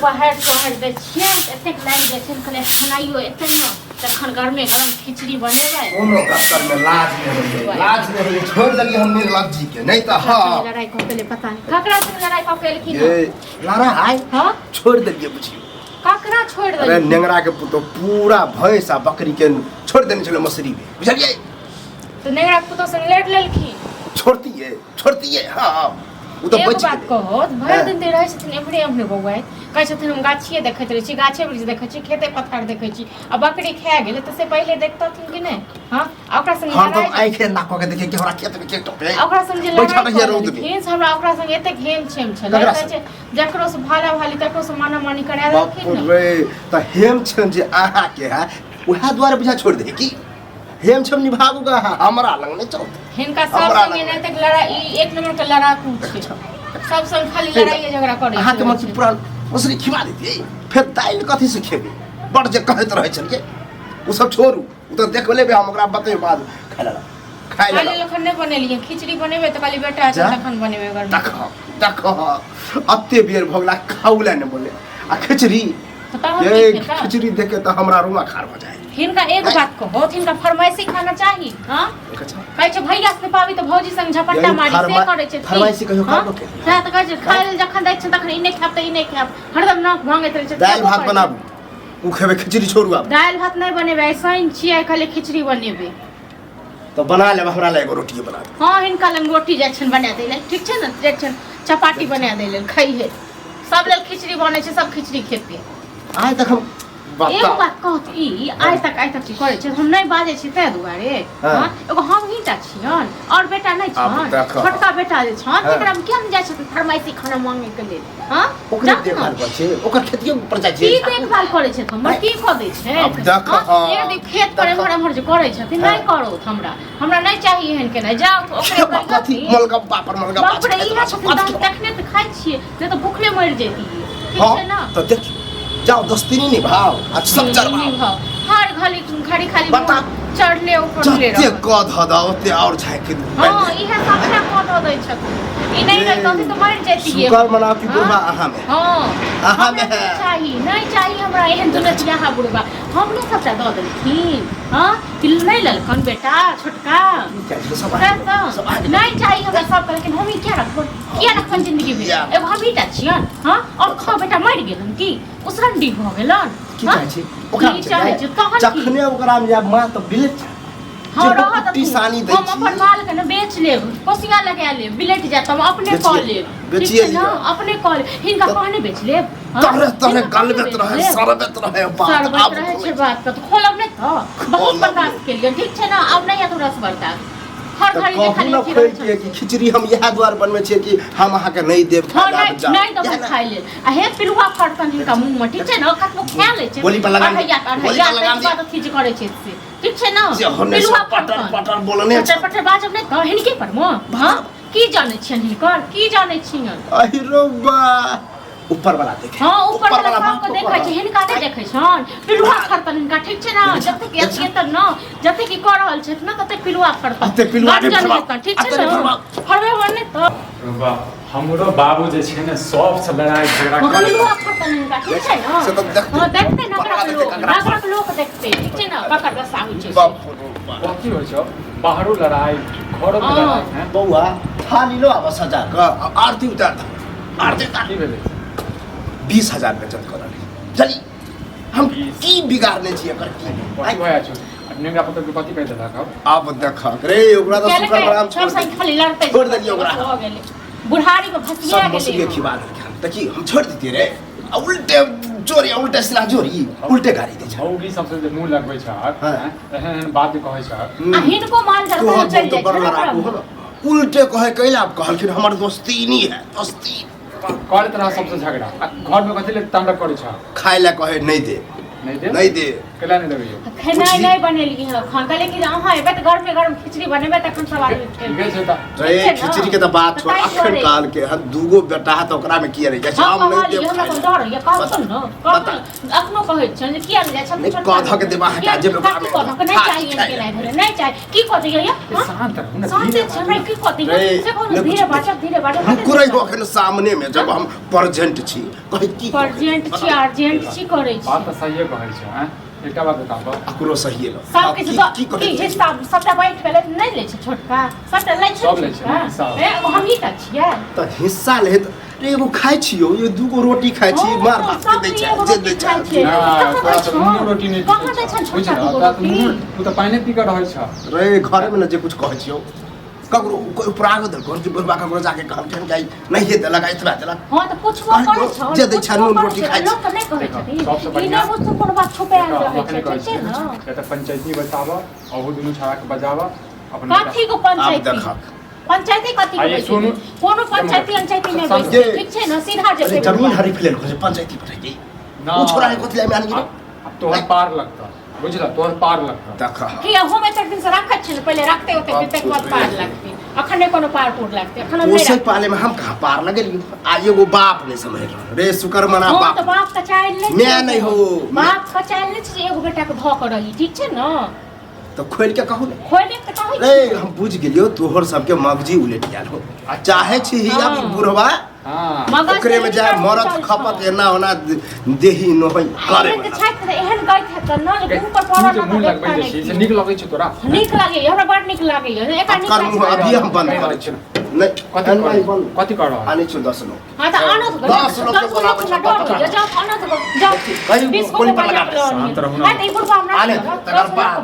बाहर दे छियै एतेक लागि जाइ छै कने खानाइयो एतेक न तखन गरमे गरम खिचड़ी बनेबै कोनो कस्तर में लाज नहीं होई छोड़ दलिए हम निर्लज जी के नहीं तो हां लड़ाई कऽ केले पता नहीं ककरा से लड़ाई कऽ केले की ये लड़ाई हां छोड़ दलिए बुझियो ककरा छोड़ दे अरे नेंगरा के पुतो पूरा भैंस आ बकरी के छोड़ देने चलो मसरी में बुझलिए तो नेंगरा के पुतो से लेट लेलखी छोड़ती है हां वो तो बच बात कहो भर दिन दे रहै छथिन एमरे हमने बौआ कहै छथिन हम गाछिए देखैत रहै छी गाछे वृक्ष देखै छी खेते पथार देखै छी आ बकरी खा गेलै तऽ से पहिले देखतथिन कि नहि हां ओकरा संग हम तो आंखे ना क के देखे कि हमरा खेत में के टपे ओकरा संग जे लड़ाई हमरा ओकरा संग एते घेम छेम छलै कहै छै जकरो से भाला भाली तकरो से माना मानी करा देलखिन बाप रे त हेम छन जे आहा के है उहा द्वारा बुझा छोड़ दे की हेम छम निभाबूगा हमरा लंग नहीं चलत हिनका सब संगे नहीं तक लड़ाई एक नंबर का लड़ाकू छै सब संग खाली लड़ाई झगड़ा करे अहाँ के मत पूरा मसरी खिवा देती फिर दाइल कथि से खेबे बड़ जे कहत रहे छन के उ सब छोड़ू उ तो देख लेबे हम ओकरा बतेबे बाद खाइ ला लखन नहीं बनेलिए खिचड़ी बनेबे त खाली बेटा छै तखन बनेबे घर देखो अत्ते बेर भगला खाउला ने बोले आ खिचड़ी ये खिचड़ी देखे तो हमरा रूमा खार हो जाए हिनका एक बात कहो हिनका फरमाइशी खाना चाहिए हां कहै छै भैया से पाबी त भौजी संग झपट्टा मारी से करे छै फरमाइशी कहियो खाबो के से त कहै छै खाइल जखन दै छै तखन इने खाब त इने खाब हरदम नाक भांगैत रहै छै दाल भात बनाबू उ खेबे खिचड़ी छोड़ू आब दाल भात नहीं बनेबे ऐसैन छियै खाली खिचड़ी बनेबे तो बना ले हमरा ले एगो रोटी बना दे हां हिनका लंग रोटी जैछन बना देले ठीक छै न जैछन चपाती बना देले खाइए सब लेल खिचड़ी बनै छै सब खिचड़ी खेते आइ तक हम एक बात कहत ई आइ तक की करे छै हम नहीं बाजे छी तै दुआरे हां एगो हम ही टा छियन और बेटा नहीं छन छोटका बेटा जे छन एकरा में केन जाय छै फरमाइशी खाना मांगे के लेल हां ओकरा देखभाल कर छै ओकर खेतियो पर जाय छै की देखभाल करे छै हमर की क दै छै अब देख एक दिन खेत पर हमर जे करे छथिन नहीं करो हमरा नहीं चाहिए एहन के नहीं जाओ ओकरे कथि मलका पापर मलका बाप रे ई तखने त खाइ छियै नहीं तो भूखले मर जेती ठीक छै ना तो देख जाओ दोस्ती नहीं भाव आज सब चरवा हर घड़ी खाली बता चढ़ले ऊपर ले रहो ते कद हदा ओते और जाय के हां इहे सबटा कद दै छथिन ई नहीं रहत तो मर जेती है शुक्र मना की बुढ़वा आहा में हां आहा में नहीं चाहिए हमरा एहन दुनिया यहाँ बुढ़वा हमने सबटा द देलखिन हां तिल नहीं ललकन बेटा छोटका नहीं चाहिए हमरा सब लेकिन हम ही क्या रखन जिंदगी में एगो हम ही टा छियन हां और खा बेटा मर गेलन की उसरंडी भ गेलन की चाहे छी ओकरा जखने ओकरा में मां तो बिलेट हां रहत टिसानी दै हम अपन माल के न बेच लेब कोसिया लगा लेब बिलेट जात हम अपने क लेब बेचिए ना अपने क लेब हिनका कहने बेच लेब तरह गलबेत रहे सरबत रहे बात अब रहे छै बात का तो खोलब नहीं तो बहुत बर्दाश्त के लिए ठीक छै ना अब नहीं है तो रस बर्दाश्त हर घड़ी में खाली खोल के कि खिचड़ी हम यह द्वार बनवे छै कि हम अहाँ के नहीं देब खाना नहीं तो खाइ ले आ हे पिलुआ फटतन हिनका मुंह में ठीक छै ना कतबो खा ले छै बोली पर लगा भैया बात खींच करे छै से ठीक छै ना पिलुआ पटर बोलने पटर बाजब नहीं तो हिनके पर मो हां की जाने छियन हिनकर की जाने छियन अहिरो बा ऊपर वाला देखे हां ऊपर वाला सबको देखै छै हिनका नहीं देखै छन पिलुआ फटतन हिनका ठीक छै ना जते के अच्छे त न जते की कर रहल छै ना तते पिलुआ फटतन अते पिलुआ नहीं ठीक छै ना फरवे बने तो हमरो बाबू जे छै ने सब से लड़ाई झगड़ा करे पिलुआ फटतन हिनका ठीक छै ना हां देखते नगरा के लोग देखते ठीक छै ना पकड़ के साहू छै बाप रे कथी होइ छै बाहरो लड़ाई घरो में लड़ाई है बौआ थाली लो अब सजा क आरती उतार आरती की भेलै 20,000 बेचत करल चली हम की बिगाड़ने छी एकर की कथी होया छै नेंगरा पत्थर के कथी कह देला अब देख रे ओकरा तो शुक्र बराम सब संग खाली लड़ते छोड़ दियो ओकरा हो गेले बुढ़ारी को भसिया सब मछली खिवा दे देखी हम छोड़ देती रे उल्टे चोरी उल्टे सिला चोरी उल्टे गाड़ी दे छै औगी सबसे जे मुंह लगबै छै एहन बात कहै छै आ हिनको माल जरता चल जाय छै उल्टे कहे कैला कहलखिन हमर दोस्ती नहीं है दोस्ती करत रहा सबसे झगड़ा घर में कथी ले तांडव करै छ खाइ ला कहे नहीं दे नहीं दे केला नहीं देबे खेनाई नहीं बनेली है खान का लेकिन हां एबे त घर पे गरम खिचड़ी बनेबे त सब आदमी ठीक है त रे खिचड़ी के त बात छोड़ अखन काल के हम दूगो बेटा है त ओकरा में की रे जैसे हम नहीं दे हमरा कोन डर ये काम सुन न अखनो कहै छ जे किया ले छ नहीं कधा के देबा हटा जे कधा के नहीं चाहिए के नहीं चाहिए की कहते ये शांत रहो ना शांत छ हमरा की कहते से कोनो धीरे बाटा हम कुरै हो अखन सामने में जब हम प्रेजेंट छी कहि की प्रेजेंट छी अर्जेंट छी करै छी बात त सही कहै छ हैं एकटा बात बताबो अकरो सही है सब के की हिसाब सबटा बैठ के नहीं ले छै छोटका सबटा ले छै सब ले छै ए हम ही ता छियै त हिस्सा ले रे एगो खाइ छियो ये दूगो रोटी खाइ छी मार भात के दै छै जे दै छै तोरा त नून रोटी नहीं कहाँ दै छ छोटका रोटी तू त पानी पी के रहै छ रे घर में न जे कुछ कहै छियो ककरो कोई प्राग दल घर के बुढ़वा ककरो जाके कहन जाई नहीं हे देलक इतना देलक हां त पुछबो करै छ जे दै छ नून रोटी खाइ लोग त नहीं कहै छथिन सबसे ई बढ़िया ना मुझसे कोनो बात छुपायल रहै छै ठीक छै न या त पंचायती बताबो और दुनु छाड़ा के बजाबो अपन कथी को पंचायती पंचायती कथी आइए को सुनू कोनो पंचायती नहीं बैठे ठीक छै न सीधा जे जमीन हरी फिले को पंचायती पठाई दे ना वो छोरा है कोथले में आनी अब तोहर पार लगता बुझला तोहर पार लगता देखा कि हम एते दिन से रखै छै पहिले रखते होते बीते के बाद पार लगते अखन नहीं कोनो पार पूर लगते अखन हम ओसे नहीं पाले में हम कहां पार लगेली आ एगो बाप ने समझ रे शुक्र मना हां बाप तो बाप का चाइल नहीं मैं नहीं हो बाप का चाइल नहीं छै एगो बेटा के ध के रही ठीक छै न तो खोल के कहू ने खोले के कहै रे हम बुझ गेलियो तोहर सबके मगजी उलट गेल हो चाहे छी ही अब बुढ़वा हां ओकरे में जाए मरत खपत एना होना देही न होई करे एहन के छाइत एहन गई है त न लेकिन ऊपर पड़ल मुंह न लगबै छै से नीक लगै छै तोरा नीक लागे हमरा बड़ नीक लागे एका नीक कर मुंह अभी हम बंद करे छी नहीं कथी कर रहा आने छो 10 लोग हां त आनो तो 10 लोग को बोला जा जा आनो तो जा कहीं 20 कोनी को पर लगा हां त ई बुढ़वा हमरा आने तकर बाद